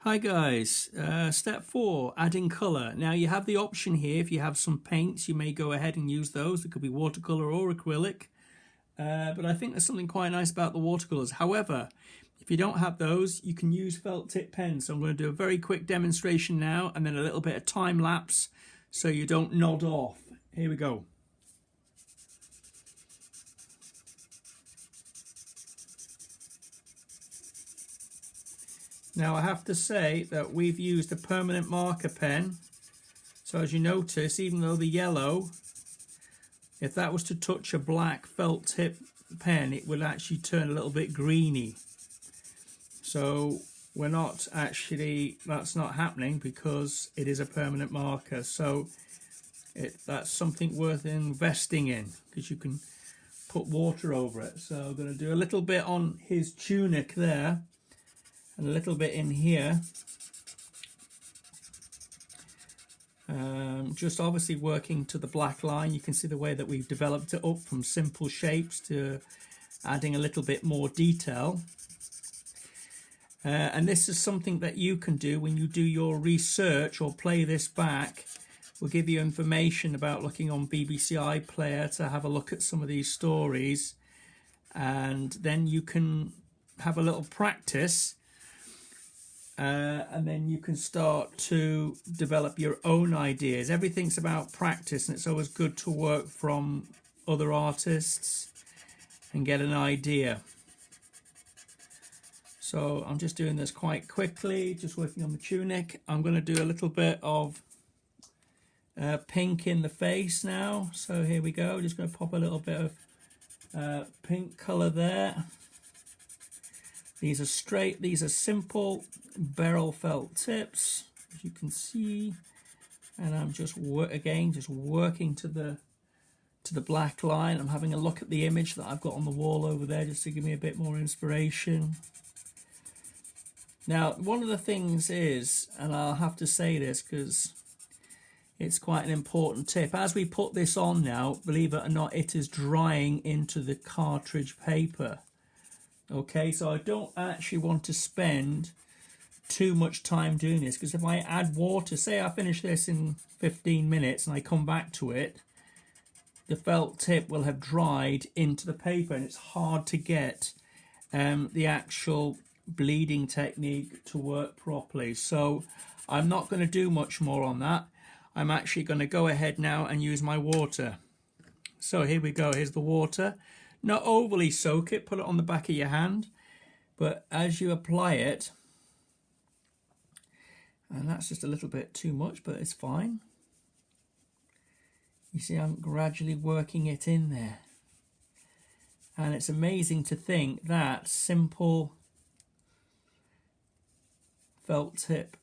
Hi guys, step 4, adding colour. Now you have the option here, if you have some paints you may go ahead and use those. It could be watercolour or acrylic, but I think there's something quite nice about the watercolours. However, if you don't have those, you can use felt tip pens. So I'm going to do a very quick demonstration now and then a little bit of time lapse so you don't nod off. Here we go. Now I have to say that we've used a permanent marker pen, so as you notice, even though the yellow, if that was to touch a black felt tip pen, it would actually turn a little bit greeny. So we're not actually, that's not happening because it is a permanent marker. So that's something worth investing in because you can put water over it. So I'm going to do a little bit on his tunic there and a little bit in here. Just obviously working to the black line. You can see the way that we've developed it up from simple shapes to adding a little bit more detail. And this is something that you can do when you do your research or play this back. We'll give you information about looking on BBC iPlayer to have a look at some of these stories, and then you can have a little practice, and then you can start to develop your own ideas. Everything's about practice, and it's always good to work from other artists and get an idea. So I'm just doing this quite quickly, just working on the tunic. I'm going to do a little bit of pink in the face now. So here we go. Just going to pop a little bit of pink color there. These are simple beryl felt tips, as you can see, and I'm just working to the black line. I'm having a look at the image that I've got on the wall over there just to give me a bit more inspiration. Now, one of the things is, and I'll have to say this because it's quite an important tip, as we put this on now, believe it or not, it is drying into the cartridge paper. Okay, so I don't actually want to spend too much time doing this, because if I add water, say I finish this in 15 minutes and I come back to it, the felt tip will have dried into the paper and it's hard to get the actual bleeding technique to work properly. So I'm not going to do much more on that. I'm actually going to go ahead now and use my water. So here we go, here's the water. Not overly soak it, put it on the back of your hand, but as you apply it, and that's just a little bit too much, but it's fine. You see, I'm gradually working it in there. And it's amazing to think that simple felt tip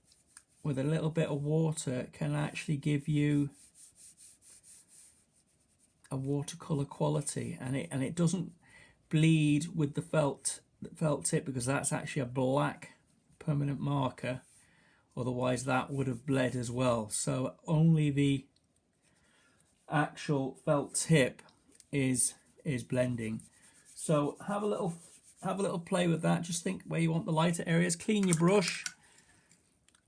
with a little bit of water can actually give you a watercolor quality, and it doesn't bleed with the felt tip because that's actually a black permanent marker. Otherwise that would have bled as well. So only the actual felt tip is blending. So have a little play with that. Just think where you want the lighter areas. Clean your brush.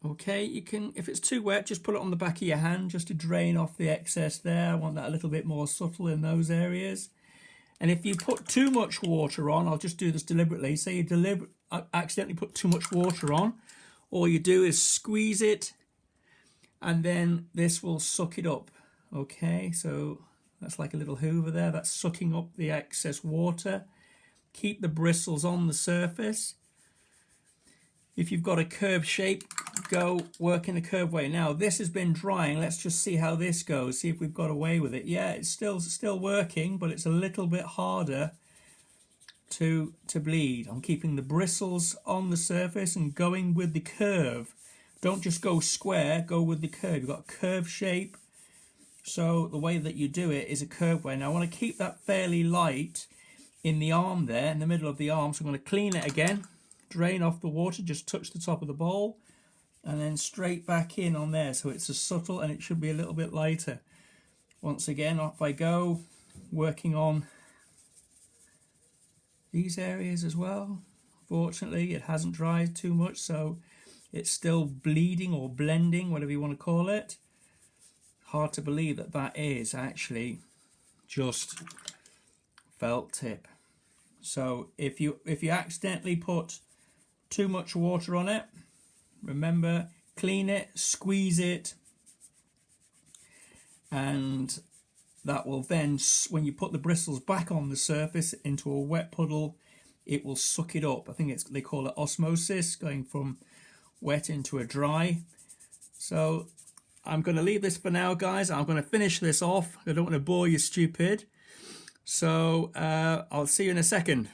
Okay, you can, if it's too wet, just put it on the back of your hand just to drain off the excess there. I want that a little bit more subtle in those areas. And if you put too much water on, I'll just do this deliberately. Say you accidentally put too much water on, all you do is squeeze it and then this will suck it up. Okay, so that's like a little hoover there. That's sucking up the excess water. Keep the bristles on the surface. If you've got a curved shape, go work in a curved way. Now this has been drying. Let's just see how this goes. See if we've got away with it. Yeah, it's still working, but it's a little bit harder to bleed. I'm keeping the bristles on the surface and going with the curve. Don't just go square, go with the curve. You've got a curved shape, so the way that you do it is a curved way. Now I want to keep that fairly light in the arm there, in the middle of the arm. So I'm going to clean it again. Drain off the water, just touch the top of the bowl and then straight back in on there, so it's a subtle and it should be a little bit lighter. Once again, off I go, working on these areas as well. Fortunately it hasn't dried too much, so it's still bleeding or blending, whatever you want to call it. Hard to believe that that is actually just felt tip. So if you accidentally put too much water on it, remember, clean it, squeeze it, and that will then, when you put the bristles back on the surface into a wet puddle, it will suck it up. I think they call it osmosis, going from wet into a dry. So I'm going to leave this for now, guys. I'm going to finish this off. I don't want to bore you stupid. So I'll see you in a second.